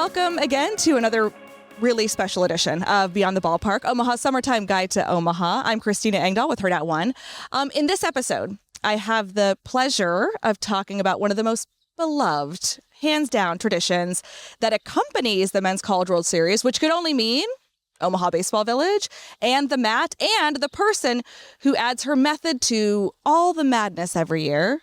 Welcome again to another really special edition of Beyond the Ballpark, Omaha's Summertime Guide to Omaha. I'm Kristyna Engdahl with Hurrdat 1. In this episode, I have the pleasure of talking about one of the most beloved, hands down, traditions that accompanies the Men's College World Series, which could only mean Omaha Baseball Village and the mat and the person who adds her method to all the madness every year.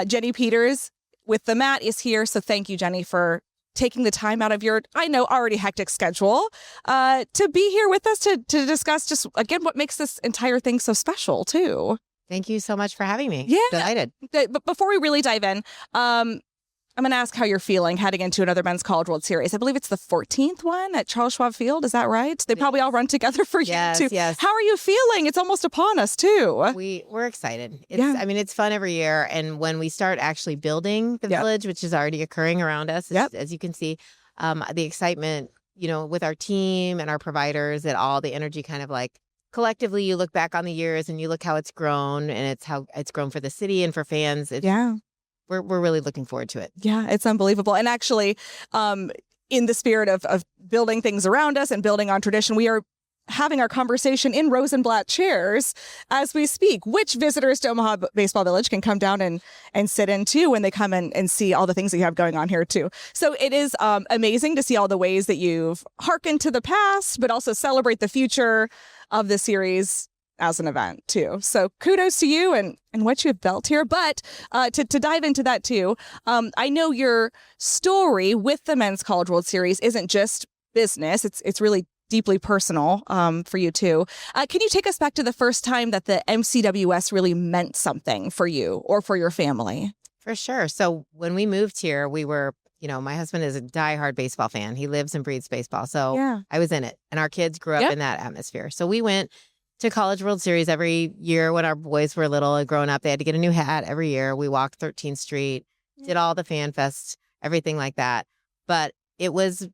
Jenny Peters with the mat is here. So thank you, Jenny, for taking the time out of your, I know, already hectic schedule to be here with us to discuss just, again, what makes this entire thing so special, too. Thank you so much for having me. Yeah. Delighted. But before we really dive in, I'm going to ask how you're feeling heading into another Men's College World Series. I believe it's the 14th one at Charles Schwab Field. Is that right? They probably all run together for you, too. Yes. How are you feeling? It's almost upon us, too. We're excited. I mean, it's fun every year. And when we start actually building the village, which is already occurring around us, as you can see, the excitement, with our team and our providers, that all the energy kind of like collectively, you look back on the years and you look how it's grown, and it's how it's grown for the city and for fans. We're really looking forward to it. Yeah, it's unbelievable. And actually, in the spirit of building things around us and building on tradition, we are having our conversation in Rosenblatt chairs as we speak, which visitors to Omaha Baseball Village can come down and sit in too when they come and see all the things that you have going on here too. So it is amazing to see all the ways that you've hearkened to the past, but also celebrate the future of the series as an event too. So kudos to you and what you've built here. But to dive into that too, I know your story with the Men's College World Series isn't just business. It's really deeply personal for you too. Can you take us back to the first time that the MCWS really meant something for you or for your family? For sure. So when we moved here, we were, my husband is a diehard baseball fan. He lives and breathes baseball. So I was in it, and our kids grew up in that atmosphere. So we went to College World Series every year when our boys were little and growing up. They had to get a new hat every year. We walked 13th Street, did all the fan fests, everything like that. But it was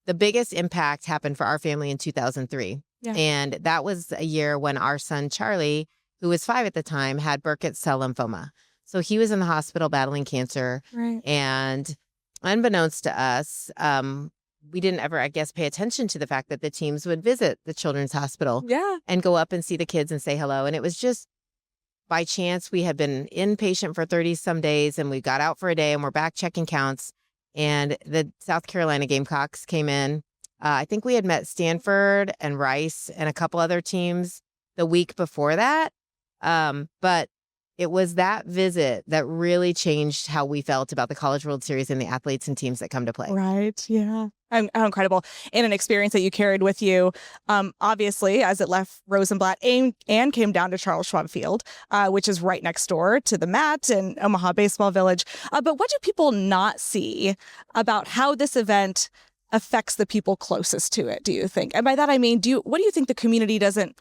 the biggest impact happened for our family in 2003. Yeah. And that was a year when our son, Charlie, who was 5 at the time, had Burkitt's cell lymphoma. So he was in the hospital battling cancer. Right. And unbeknownst to us, we didn't ever, I guess, pay attention to the fact that the teams would visit the children's hospital and go up and see the kids and say hello. And it was just by chance. We had been inpatient for 30 some days, and we got out for a day, and we're back checking counts. And the South Carolina Gamecocks came in. I think we had met Stanford and Rice and a couple other teams the week before that. But it was that visit that really changed how we felt about the College World Series and the athletes and teams that come to play. Right. Yeah. How incredible. And an experience that you carried with you, obviously, as it left Rosenblatt and came down to Charles Schwab Field, which is right next door to the mat and Omaha Baseball Village. But what do people not see about how this event affects the people closest to it, do you think? And by that, I mean, what do you think the community doesn't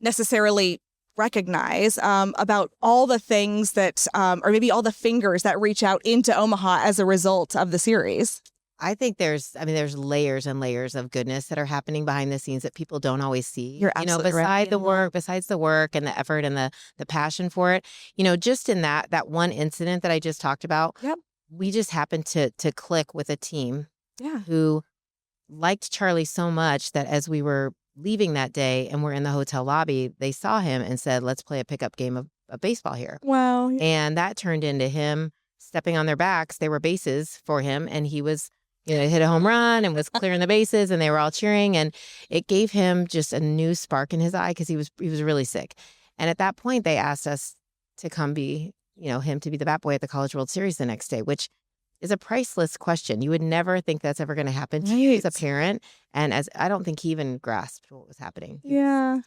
necessarily recognize about all the things that, or maybe all the fingers that reach out into Omaha as a result of the series? I think there's layers and layers of goodness that are happening behind the scenes that people don't always see. You're absolutely right. Besides the work and the effort and the passion for it, just in that one incident that I just talked about, we just happened to click with a team who liked Charlie so much that as we were leaving that day and we're in the hotel lobby, they saw him and said, let's play a pickup game of baseball here. Wow. And that turned into him stepping on their backs. They were bases for him, and he was, hit a home run and was clearing the bases, and they were all cheering. And it gave him just a new spark in his eye because he was really sick. And at that point, they asked us to come be, him to be the bat boy at the College World Series the next day, which is a priceless question. You would never think that's ever going to happen to you as a parent. And I don't think he even grasped what was happening. Yeah.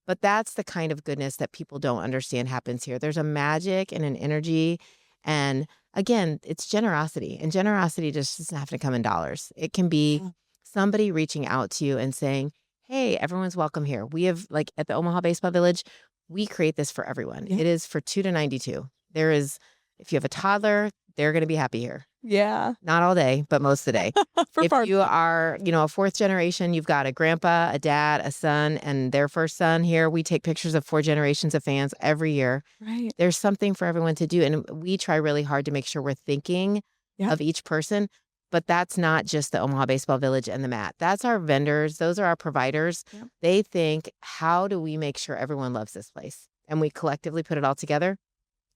But that's the kind of goodness that people don't understand happens here. There's a magic and an energy. And again, it's generosity. And generosity just doesn't have to come in dollars. It can be somebody reaching out to you and saying, hey, everyone's welcome here. We have, like at the Omaha Baseball Village, we create this for everyone. Yeah. It is for 2 to 92. There is, if you have a toddler, they're going to be happy here. Yeah. Not all day, but most of the day. If you are, a fourth generation, you've got a grandpa, a dad, a son, and their first son here. We take pictures of 4 generations of fans every year. Right. There's something for everyone to do. And we try really hard to make sure we're thinking of each person. But that's not just the Omaha Baseball Village and the mat. That's our vendors. Those are our providers. Yep. They think, how do we make sure everyone loves this place? And we collectively put it all together.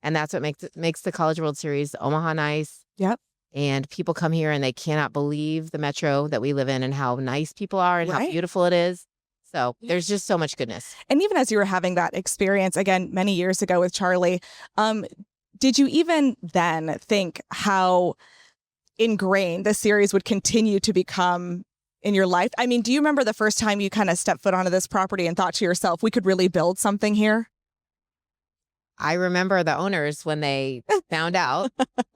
And that's what makes the College World Series Omaha nice. Yep. And people come here and they cannot believe the metro that we live in and how nice people are and how beautiful it is. So there's just so much goodness. And even as you were having that experience, again, many years ago with Charlie, did you even then think how ingrained the series would continue to become in your life? I mean, do you remember the first time you kind of stepped foot onto this property and thought to yourself, we could really build something here? I remember the owners when they found out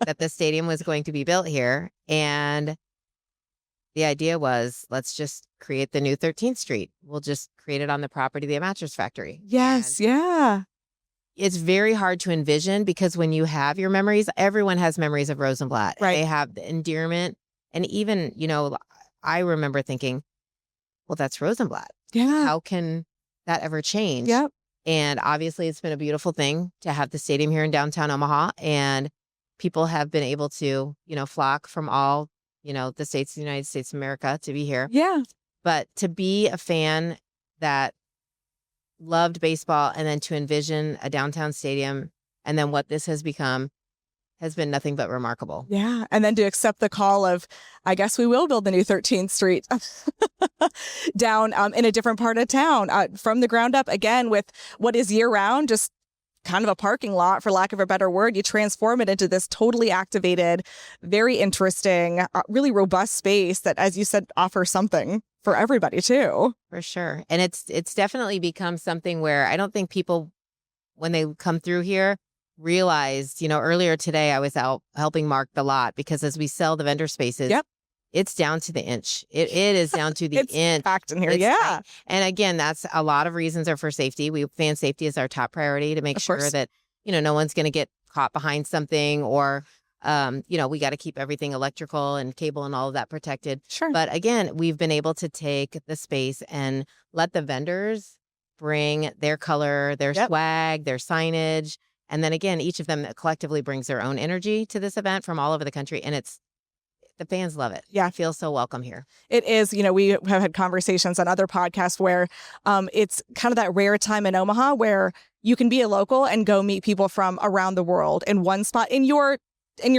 that the stadium was going to be built here. And the idea was, let's just create the new 13th Street. We'll just create it on the property of the Mattress Factory. Yes, yeah. It's very hard to envision because when you have your memories, everyone has memories of Rosenblatt. Right. They have the endearment. And even, I remember thinking, well, that's Rosenblatt. Yeah. How can that ever change? Yep. And obviously it's been a beautiful thing to have the stadium here in downtown Omaha. And people have been able to, flock from all, the states of the United States of America to be here. Yeah. But to be a fan that loved baseball and then to envision a downtown stadium and then what this has become has been nothing but remarkable. Yeah. And then to accept the call of, I guess we will build the new 13th Street down in a different part of town from the ground up, again, with what is year round, just kind of a parking lot, for lack of a better word. You transform it into this totally activated, very interesting, really robust space that, as you said, offers something for everybody too. For sure. And it's definitely become something where I don't think people, when they come through here, realized, earlier today I was out helping mark the lot because as we sell the vendor spaces, it's down to the inch. It is down to the it's inch. Packed in here, It's yeah. tight. And again, that's a lot of reasons are for safety. Fan safety is our top priority to make sure that, no one's going to get caught behind something or, we got to keep everything electrical and cable and all of that protected. Sure. But again, we've been able to take the space and let the vendors bring their color, their swag, their signage. And then again, each of them collectively brings their own energy to this event from all over the country. And the fans love it. Yeah. I feel so welcome here. It is. We have had conversations on other podcasts where it's kind of that rare time in Omaha where you can be a local and go meet people from around the world in one spot in your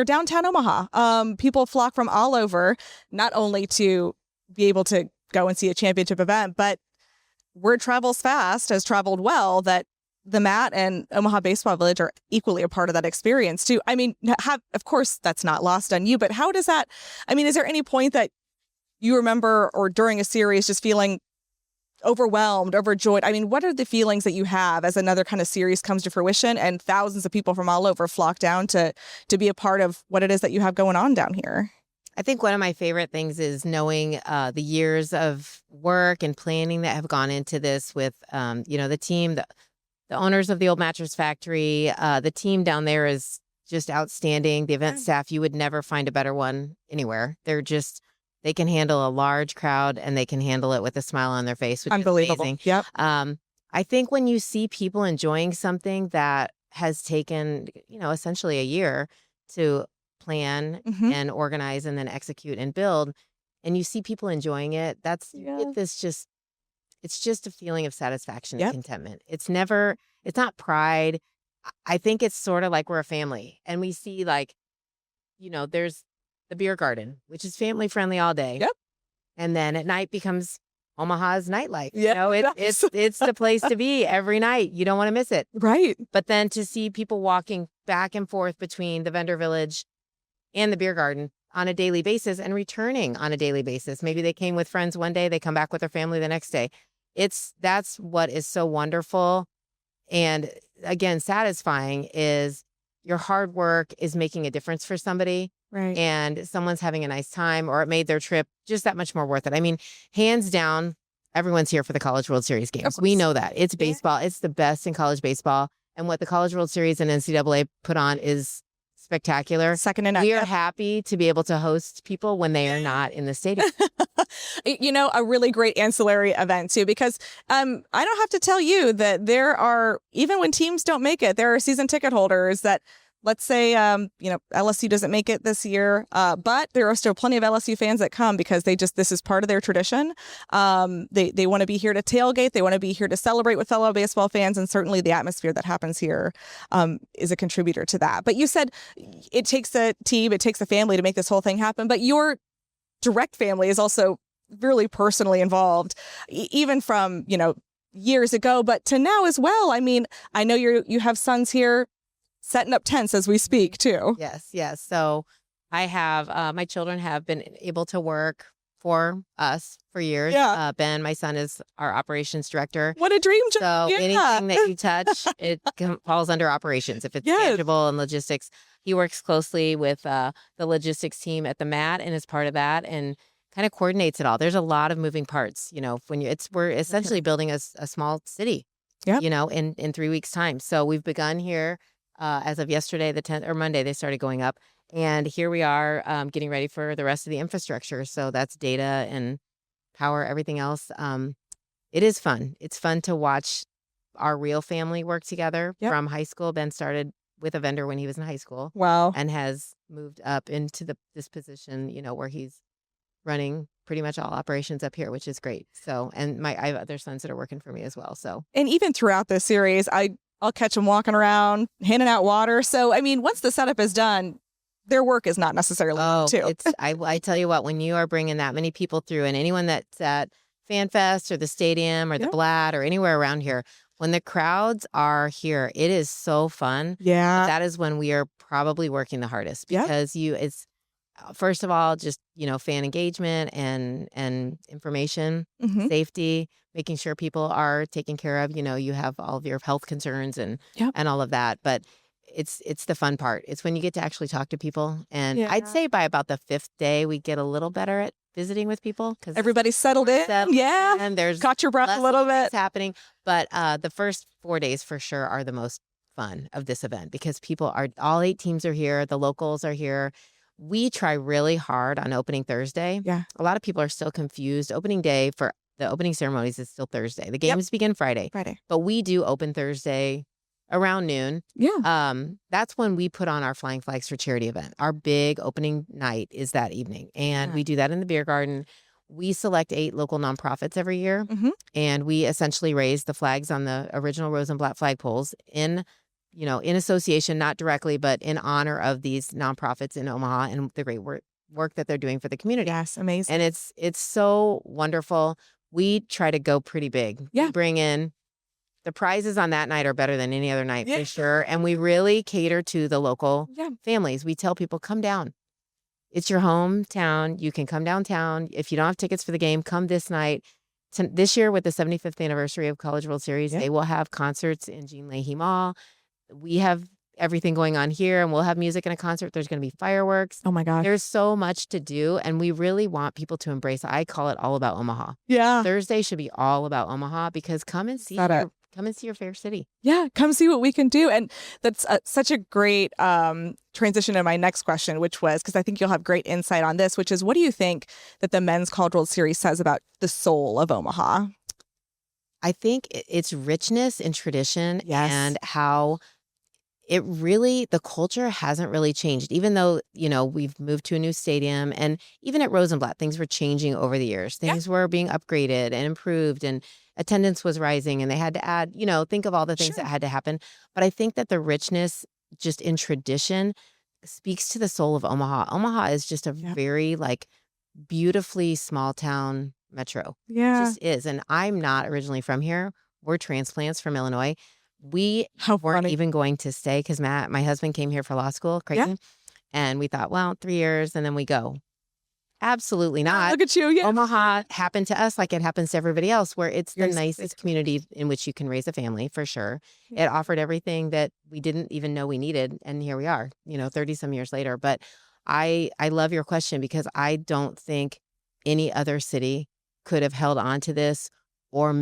downtown Omaha. People flock from all over, not only to be able to go and see a championship event, but word travels fast, has traveled well, that the Mat and Omaha Baseball Village are equally a part of that experience too. I mean, of course, that's not lost on you, but how does that, is there any point that you remember or during a series just feeling overwhelmed, overjoyed? What are the feelings that you have as another kind of series comes to fruition and thousands of people from all over flock down to be a part of what it is that you have going on down here? I think one of my favorite things is knowing the years of work and planning that have gone into this with, the team, the owners of the Old Mattress Factory. The team down there is just outstanding. The event staff, you would never find a better one anywhere. They can handle a large crowd and they can handle it with a smile on their face, which Unbelievable. is amazing. Yep. I think when you see people enjoying something that has taken, essentially a year to plan and organize and then execute and build, and you see people enjoying it, it's just a feeling of satisfaction and contentment. It's not pride. I think it's sort of like we're a family and we see there's the beer garden, which is family friendly all day. Yep. And then at night becomes Omaha's nightlife. Yep. It's the place to be every night. You don't want to miss it. Right. But then to see people walking back and forth between the vendor village and the beer garden on a daily basis and returning on a daily basis. Maybe they came with friends one day, they come back with their family the next day. That's what is so wonderful. And again, satisfying is your hard work is making a difference for somebody. Right. And someone's having a nice time or it made their trip just that much more worth it. Hands down, everyone's here for the College World Series games. We know that. It's baseball. It's the best in college baseball. And what the College World Series and NCAA put on is spectacular. Second to none. We are happy to be able to host people when they are not in the stadium. A really great ancillary event too, because I don't have to tell you that there are, even when teams don't make it, there are season ticket holders that let's say, LSU doesn't make it this year, but there are still plenty of LSU fans that come because this is part of their tradition. They want to be here to tailgate. They want to be here to celebrate with fellow baseball fans. And certainly the atmosphere that happens here is a contributor to that. But you said it takes a team, it takes a family to make this whole thing happen. But your direct family is also really personally involved, even from, years ago, but to now as well. I mean, I know you have sons here setting up tents as we speak too. Yes. So I have, my children have been able to work for us for years. Yeah. Ben, my son, is our operations director. What a dream job. So anything that you touch, it falls under operations. If it's tangible and logistics, he works closely with the logistics team at the MAT and is part of that and kind of coordinates it all. There's a lot of moving parts, we're essentially building a small city, in 3 weeks time. So we've begun here as of yesterday, the 10th or Monday, they started going up. And here we are getting ready for the rest of the infrastructure. So that's data and power, everything else. It is fun. It's fun to watch our real family work together from high school. Ben started with a vendor when he was in high school. Wow. And has moved up into this position, where he's running pretty much all operations up here, which is great. So, and I have other sons that are working for me as well. So, and even throughout this series, I'll catch them walking around, handing out water. So, I mean, once the setup is done, their work is not necessarily too. I tell you what, when you are bringing that many people through, and anyone that's at Fan Fest or the stadium or the Blatt or anywhere around here, when the crowds are here, it is so fun. Yeah, but that is when we are probably working the hardest because it's. First of all, just, fan engagement and information, safety, making sure people are taken care of. You have all of your health concerns and all of that. But it's the fun part. It's when you get to actually talk to people. And I'd say by about the 5th day, we get a little better at visiting with people because everybody's settled in. And there's caught your breath a little bit happening. But the first 4 days for sure are the most fun of this event because all 8 teams are here. The locals are here. We try really hard on opening Thursday. Yeah. A lot of people are still confused. Opening day for the opening ceremonies is still Thursday. The games begin Friday. But we do open Thursday around noon. Yeah. That's when we put on our Flying Flags for Charity event. Our big opening night is that evening. And we do that in the beer garden. We select 8 local nonprofits every year. And we essentially raise the flags on the original Rosenblatt flagpoles in association, not directly, but in honor of these nonprofits in Omaha and the great work that they're doing for the community. Yes, amazing. And it's so wonderful. We try to go pretty big. Yeah. We bring in the prizes on that night are better than any other night for sure. And we really cater to the local families. We tell people, come down. It's your hometown. You can come downtown. If you don't have tickets for the game, come this night. This year with the 75th anniversary of College World Series, they will have concerts in Jean Leahy Mall. We have everything going on here and we'll have music and a concert. There's going to be fireworks. Oh my gosh. There's so much to do. And we really want people to embrace. I call it all about Omaha. Yeah. Thursday should be all about Omaha because come and see your fair city. Yeah. Come see what we can do. And that's such a great transition to my next question, which was, because I think you'll have great insight on this, which is what do you think that the Men's College World Series says about the soul of Omaha? I think it's richness in tradition and how the culture hasn't really changed, even though, we've moved to a new stadium and even at Rosenblatt, things were changing over the years. Things were being upgraded and improved and attendance was rising and they had to add, think of all the things that had to happen. But I think that the richness just in tradition speaks to the soul of Omaha. Omaha is just a very beautifully small town metro. Yeah. It just is. And I'm not originally from here. We're transplants from Illinois. We weren't even going to stay because my husband came here for law school, Creighton, and we thought, 3 years and then we go. Absolutely not. Look at you. Yeah. Omaha happened to us like it happens to everybody else, where it's the nicest community in which you can raise a family, for sure. It offered everything that we didn't even know we needed. And here we are, 30 some years later. But I love your question because I don't think any other city could have held on to this or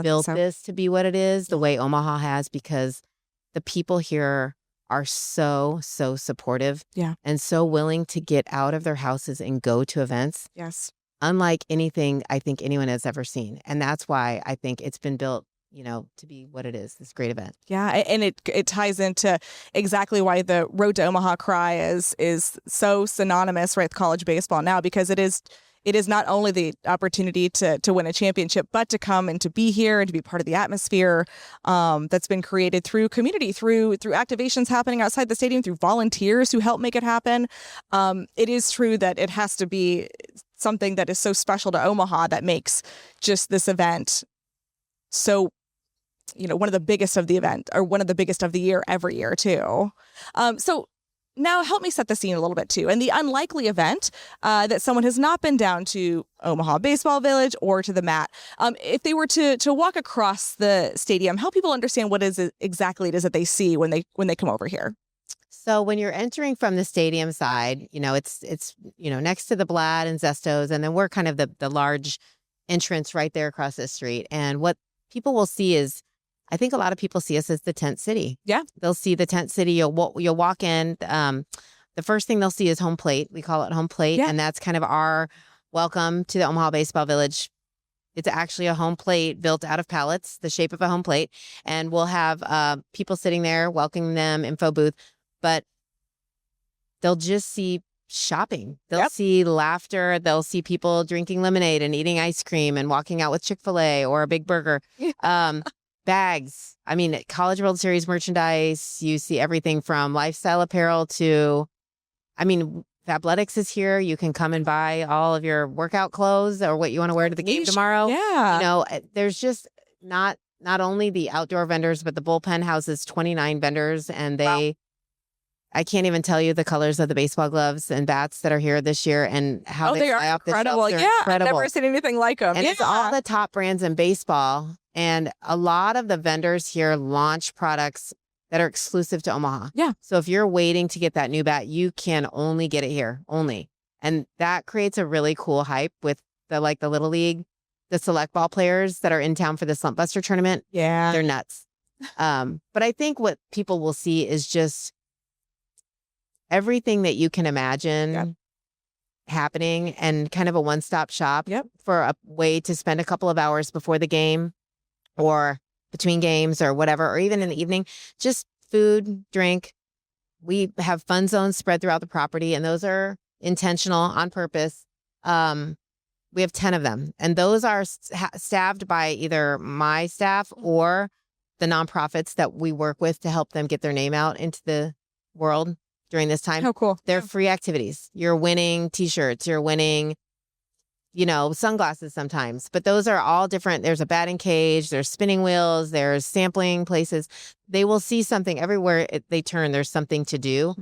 built this to be what it is the way Omaha has, because the people here are so supportive and so willing to get out of their houses and go to events. Yes. Unlike anything I think anyone has ever seen. And that's why I think it's been built to be what it is, this great event. Yeah, and it ties into exactly why the Road to Omaha cry is so synonymous with college baseball now, because it is not only the opportunity to win a championship, but to come and to be here and to be part of the atmosphere that's been created through community, through activations happening outside the stadium, through volunteers who help make it happen. It is true that it has to be something that is so special to Omaha that makes just this event so, one of the biggest of the event, or one of the biggest of the year every year too. So now help me set the scene a little bit too. In the unlikely event that someone has not been down to Omaha Baseball Village or to the mat, if they were to walk across the stadium, help people understand what exactly it is that they see when they come over here. So when you're entering from the stadium side, it's next to the Blad and Zestos, and then we're kind of the large entrance right there across the street. And what people will see is, I think a lot of people see us as the tent city. Yeah. They'll see the tent city. You'll walk in. The first thing they'll see is home plate. We call it home plate. Yeah. And that's kind of our welcome to the Omaha Baseball Village. It's actually a home plate built out of pallets, the shape of a home plate. And we'll have people sitting there welcoming them, info booth. But they'll just see shopping. They'll see laughter. They'll see people drinking lemonade and eating ice cream and walking out with Chick-fil-A or a big burger. Bags. I mean, College World Series merchandise. You see everything from lifestyle apparel to, Athletics is here. You can come and buy all of your workout clothes or what you want to wear to the game tomorrow. Yeah. There's just not only the outdoor vendors, but the bullpen houses 29 vendors, and I can't even tell you the colors of the baseball gloves and bats that are here this year and how they fly off the shelves. They're incredible. I've never seen anything like them. And it's all the top brands in baseball. And a lot of the vendors here launch products that are exclusive to Omaha. Yeah. So if you're waiting to get that new bat, you can only get it here, only. And that creates a really cool hype with the Little League, the select ball players that are in town for the Slump Buster tournament. Yeah. They're nuts. But I think what people will see is just everything that you can imagine happening, and kind of a one-stop shop for a way to spend a couple of hours before the game or between games or whatever, or even in the evening, just food, drink. We have fun zones spread throughout the property, and those are intentional on purpose. We have 10 of them, and those are staffed by either my staff or the nonprofits that we work with to help them get their name out into the world during this time. How cool. They're free activities. You're winning t-shirts. You're winning, sunglasses sometimes. But those are all different. There's a batting cage. There's spinning wheels. There's sampling places. They will see something everywhere they turn. There's something to do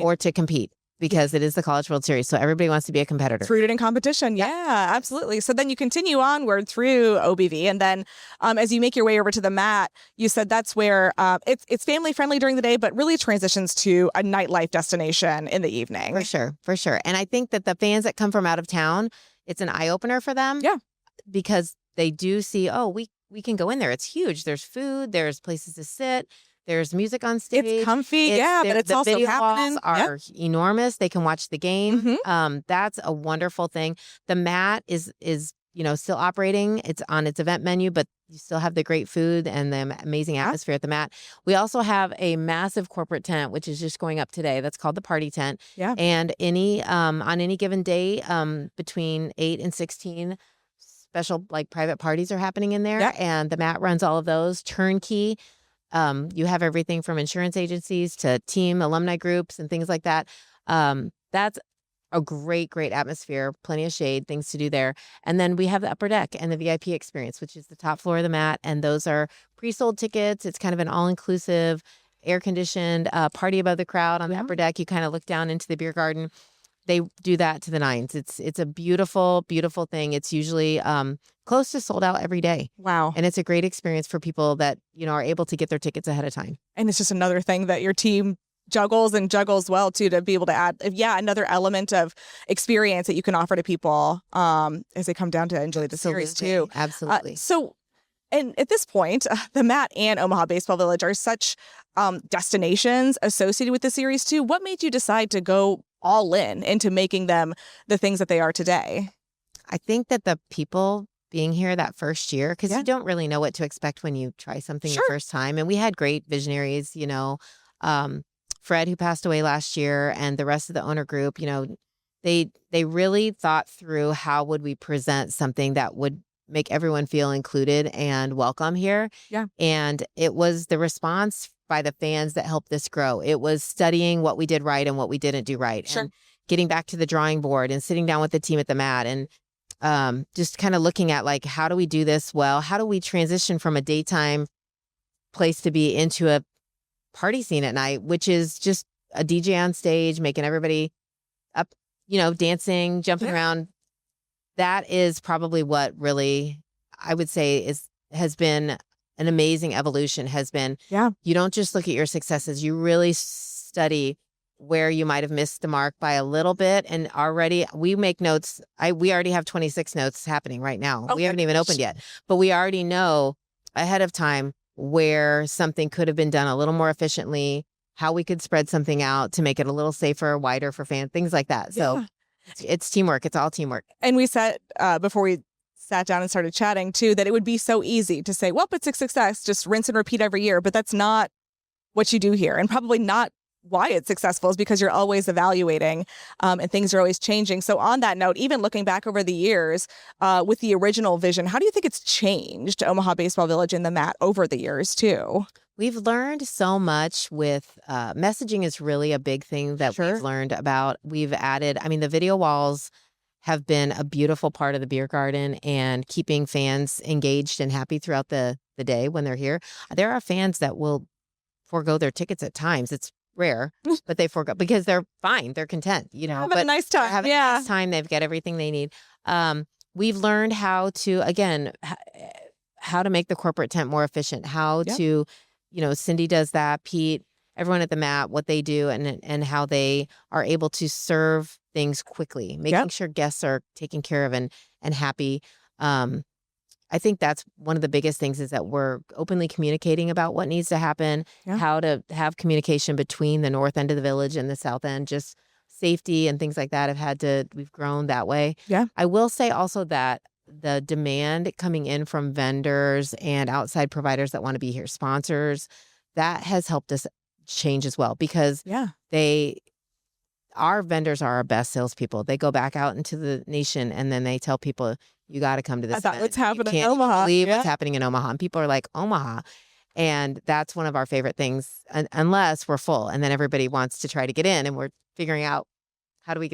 or to compete, because it is the College World Series. So everybody wants to be a competitor. It's rooted in competition. Yeah, absolutely. So then you continue onward through OBV. And then as you make your way over to the mat, you said that's where it's family friendly during the day, but really transitions to a nightlife destination in the evening. For sure. And I think that the fans that come from out of town, it's an eye opener for them. Yeah. Because they do see, we can go in there. It's huge. There's food. There's places to sit. There's music on stage. It's comfy, but it's also video happening. Walls are enormous. They can watch the game. That's a wonderful thing. The mat is still operating. It's on its event menu, but you still have the great food and the amazing atmosphere at the mat. We also have a massive corporate tent, which is just going up today. That's called the party tent. Yeah. And on any given day, between 8 and 16, special private parties are happening in there. Yeah. And the mat runs all of those turnkey. You have everything from insurance agencies to team alumni groups and things like that. That's a great atmosphere, plenty of shade, things to do there. And then we have the upper deck and the VIP experience, which is the top floor of the mat. And those are pre-sold tickets. It's kind of an all-inclusive, air-conditioned party above the crowd on the upper deck. You kind of look down into the beer garden. They do that to the nines. It's a beautiful, beautiful thing. It's usually close to sold out every day. Wow. And it's a great experience for people that, are able to get their tickets ahead of time. And it's just another thing that your team juggles well too, to be able to add another element of experience that you can offer to people as they come down to enjoy the series too. Absolutely. And at this point, the mat and Omaha Baseball Village are such destinations associated with the series too. What made you decide to go all in into making them the things that they are today? I think that the people being here that first year because you don't really know what to expect when you try something the first time. And we had great visionaries, Fred, who passed away last year, and the rest of the owner group, they really thought through how would we present something that would make everyone feel included and welcome here. Yeah. And it was the response by the fans that helped this grow. It was studying what we did right and what we didn't do right. Sure. And getting back to the drawing board and sitting down with the team at the mat and just kind of looking at like, how do we do this well? How do we transition from a daytime place to be into a party scene at night, which is just a DJ on stage, making everybody up, dancing, jumping around. That is probably what really, I would say, has been an amazing evolution, you don't just look at your successes, you really study where you might have missed the mark by a little bit. And already we make notes. We already have 26 notes happening right now. Okay. We haven't even opened yet, but we already know ahead of time where something could have been done a little more efficiently, how we could spread something out to make it a little safer, wider for fans, things like that. So it's teamwork. It's all teamwork. And we said before we sat down and started chatting too, that it would be so easy to say, well, it's a success, just rinse and repeat every year. But that's not what you do here, and probably not why it's successful, is because you're always evaluating and things are always changing. So on that note, even looking back over the years with the original vision, how do you think it's changed Omaha Baseball Village and the mat over the years too? We've learned so much with messaging is really a big thing that we've learned about. We've added, the video walls have been a beautiful part of the beer garden and keeping fans engaged and happy throughout the day when they're here. There are fans that will forego their tickets at times. It's rare, but they forego because they're fine. They're content, Having a nice time. Having a nice time. They've got everything they need. We've learned how to, again, how to make the corporate tent more efficient, how to, Cindy does that, Pete, everyone at the mat, what they do and how they are able to serve things quickly, making sure guests are taken care of and happy. I think that's one of the biggest things is that we're openly communicating about what needs to happen, how to have communication between the north end of the village and the south end, just safety and things like that we've grown that way. Yeah. I will say also that the demand coming in from vendors and outside providers that want to be here, sponsors, that has helped us change as well because our vendors are our best salespeople. They go back out into the nation and then they tell people, you got to come to this event. What's happening in Omaha. Omaha. Believe what's happening in Omaha. And people are like, Omaha. And that's one of our favorite things, unless we're full. And then everybody wants to try to get in and we're figuring out how do we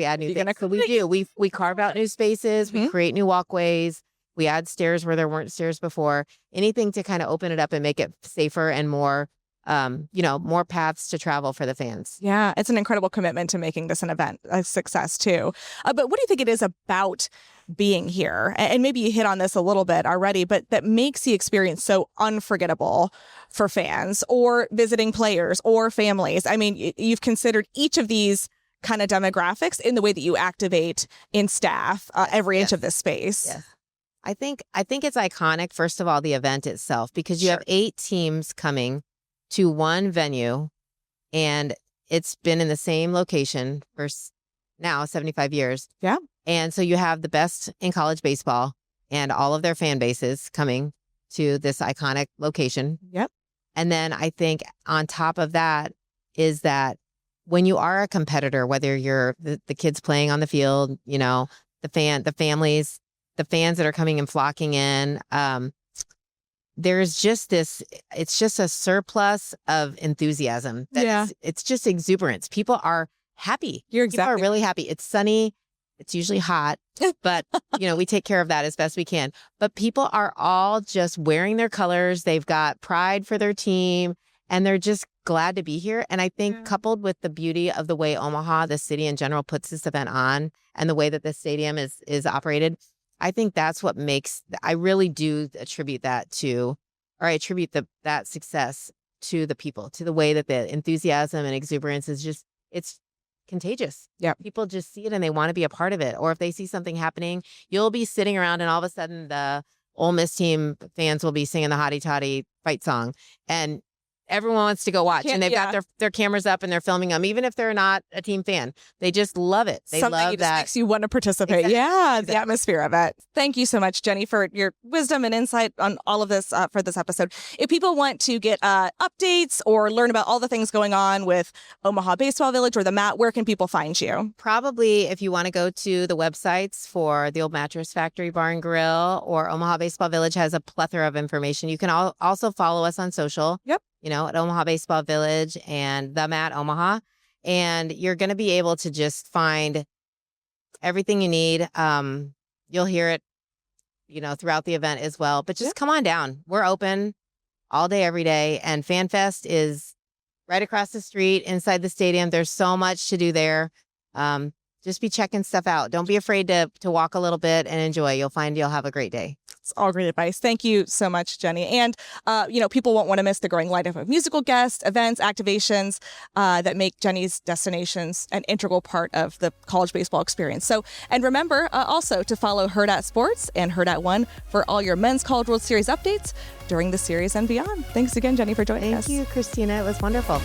add new things. So we do. We carve out new spaces. We create new walkways. We add stairs where there weren't stairs before. Anything to kind of open it up and make it safer and more more paths to travel for the fans. Yeah, it's an incredible commitment to making this an event a success too. But what do you think it is about being here? And maybe you hit on this a little bit already, but that makes the experience so unforgettable for fans or visiting players or families. You've considered each of these kind of demographics in the way that you activate in staff every inch of this space. Yes. I think it's iconic, first of all, the event itself, because you have 8 teams coming to one venue, and it's been in the same location for now 75 years. Yeah. And so you have the best in college baseball and all of their fan bases coming to this iconic location. Yep. And then I think on top of that is that when you are a competitor, whether you're the kids playing on the field, the families, the fans that are coming and flocking in, there's just it's just a surplus of enthusiasm. It's just exuberance. People are happy. People are really happy. It's sunny. It's usually hot, but we take care of that as best we can. But people are all just wearing their colors. They've got pride for their team and they're just glad to be here. And I think coupled with the beauty of the way Omaha, the city in general, puts this event on and the way that the stadium is operated, I think that's what I really do attribute that to, or I attribute that success to the people, to the way that the enthusiasm and exuberance is just, it's contagious. Yeah. People just see it and they want to be a part of it. Or if they see something happening, you'll be sitting around and all of a sudden the Ole Miss team fans will be singing the Hottie Toddy fight song. And everyone wants to go watch, and they've got their cameras up and they're filming them, even if they're not a team fan. They just love it. They Something love just that. Makes you want to participate. Yeah, the atmosphere of it. Thank you so much, Jenny, for your wisdom and insight on all of this for this episode. If people want to get updates or learn about all the things going on with Omaha Baseball Village or the Mat, where can people find you? Probably if you want to go to the websites for the Old Mattress Factory Bar and Grill, or Omaha Baseball Village has a plethora of information. You can also follow us on social. Yep. At Omaha Baseball Village and the Mat Omaha. And you're going to be able to just find everything you need. You'll hear it, throughout the event as well. But just come on down. We're open all day, every day. And Fan Fest is right across the street inside the stadium. There's so much to do there. Just be checking stuff out. Don't be afraid to walk a little bit and enjoy. You'll find you'll have a great day. It's all great advice. Thank you so much, Jenny. And, people won't want to miss the growing lineup of musical guests, events, activations that make Jenny's destinations an integral part of the college baseball experience. So, and remember also to follow Hurrdat Sports and Hurrdat One for all your Men's College World Series updates during the series and beyond. Thanks again, Jenny, for joining us. Thank you, Kristyna. It was wonderful.